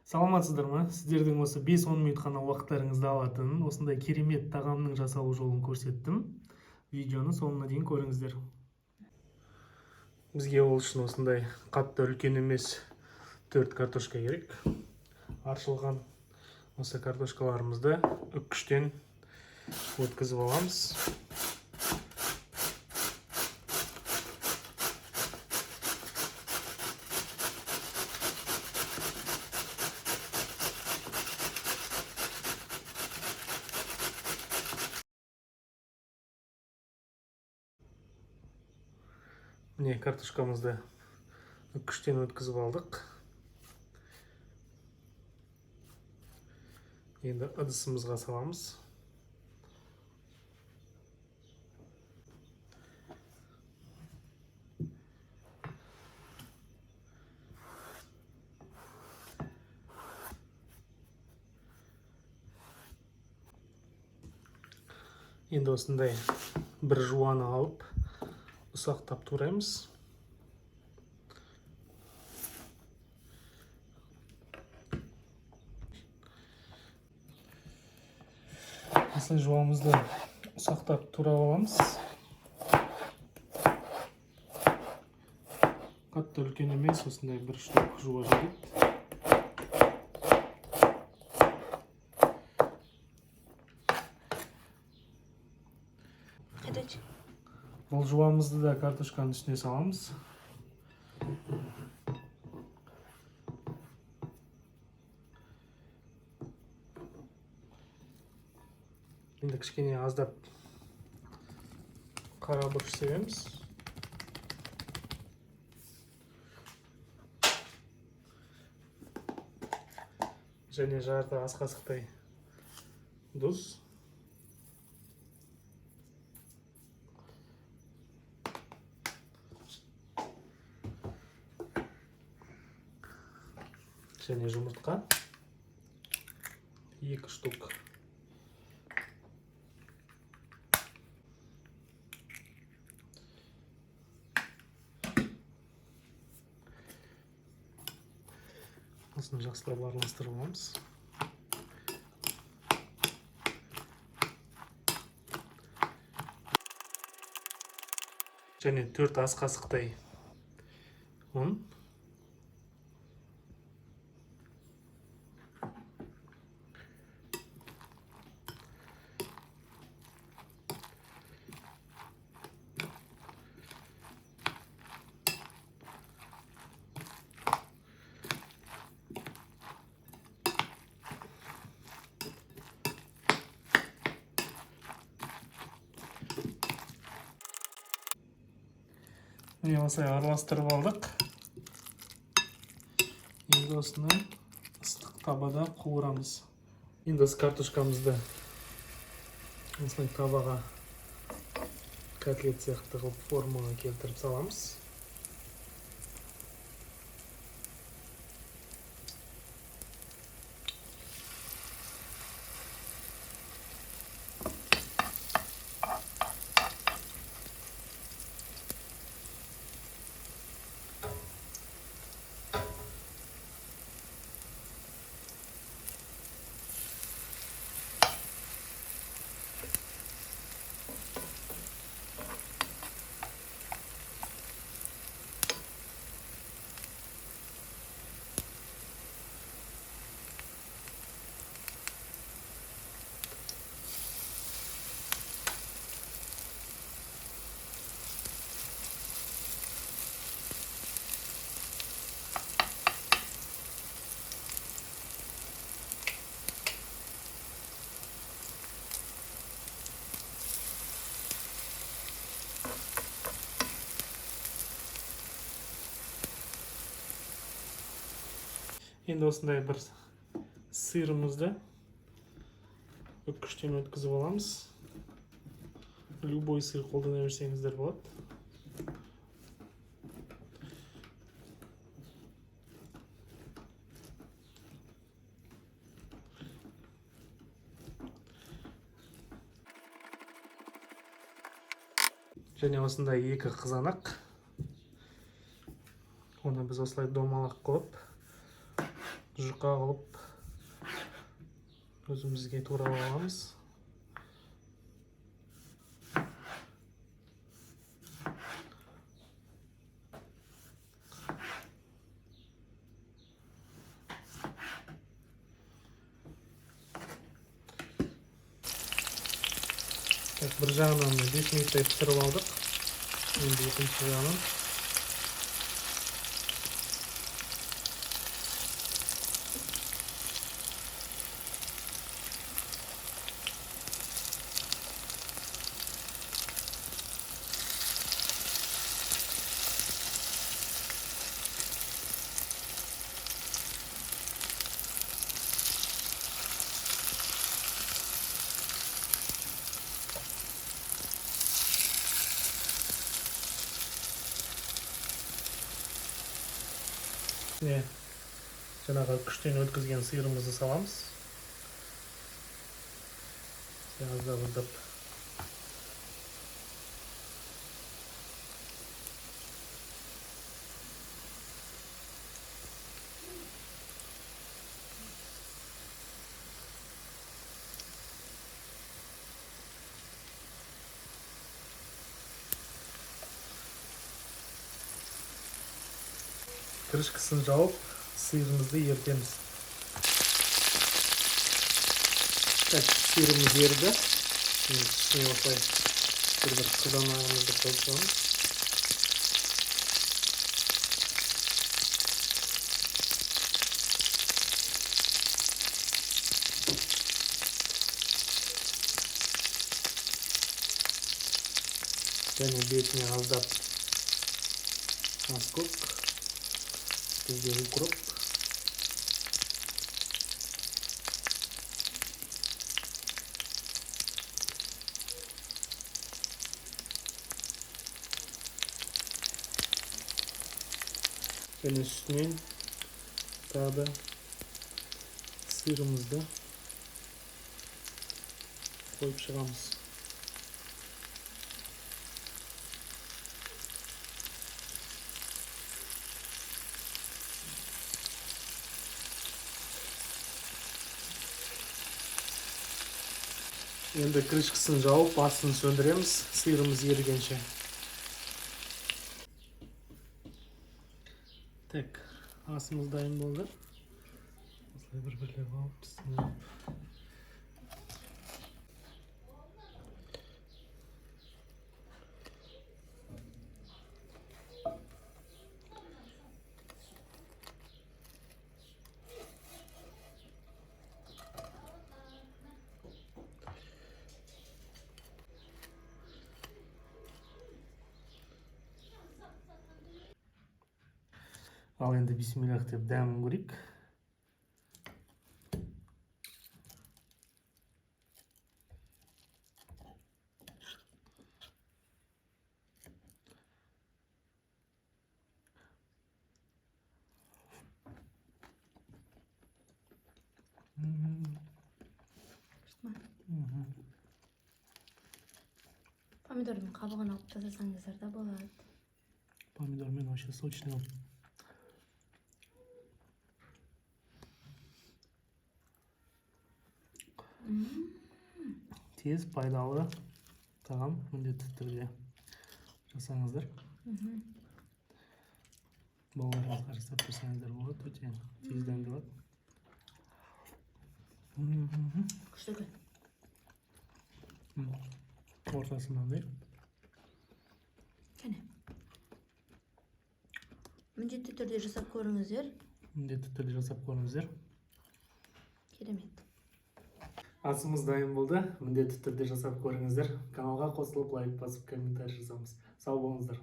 Саламатсыздар ма? Сіздердің осы 5-10 минут қана уақыттарыңызды алатын осындай керемет тағамның жасалу жолын көрсеттім. Видеоны соңына дейін көріңіздер. Бізге ол үшін осындай қатты үлкен емес 4 картошка керек. Аршылған осы картошкаларымызды үккіштен өткізіп аламыз. Міне картошкамызды үккіштен өткізіп алдық. Енді ыдысымызға саламыз. Енді осындай бір жуаны алып ұсақтап тураймыз. Осылай жуамызды ұсақтап турап аламыз. Қатты үлкен емес, осындай бір штук жуа жетеді. Бұл жуамызды да картошканың үстіне саламыз. Енді кішкене аздап қара бұрыш себеміз. Және жарты ас қасықтай тұз. Және жұмыртқа 2 штук. Осыны жақсылап араластырып аламыз. Және 4 ас қасықтай ұн. Міне осылай араластырып алдық. Енді осыны ыстық табада қуырамыз. Енді осы картошкамызды осылай табаға котлет сияқты қылып формаға келтіріп саламыз. Енді осындай бір сырымызды үккіштен өткізіп аламыз. Любой сыр қолдана берсеңіздер болады. Және осындай 2 қызанақ. Оны біз осылай домалақ қылып жұқа қылып өзімізге тура аламыз. Bir жағынан 5 минуттай пісіріп алдық. Енді екінші жағынан. Жаңағы күштен өткізген сиырымызды саламыз. Аздап-аздап. Крышкасын жауып, сиырымызды ертеміз. Сиырымыз ерді. Үстіне осылай бір қызанағымызды қойып саламыз. Және бетіне аздап аскөк, бізде укроп. Және үстінен тағы да сиырымызды қойып шығамыз. Енді крышкасын жауып, астын сөндіреміз, сиырымыз ерігенше. Так, асымыз дайын болды. Осылай бір-бірлеп алып, пісіріп. Ал енді бисмиллах деп дәмін көрейік. Помидордың қабығын алып тастасаңыздар да болады. Помидормен вообще сочный. Тез, пайдалы тағам, міндетті түрде жасаңыздар. Балаларыңызға жасап берсеңіздер болады, өте тез дайындалады. Күшті екен. Ортасы мынандай. Кәне. Міндетті түрде жасап көріңіздер. Міндетті түрде жасап көріңіздер. Керемет. Асымыз дайын болды. Міндетті түрде жасап көріңіздер. Каналға қосылып, лайк басып, комментарий жазамыз. Сау болыңыздар.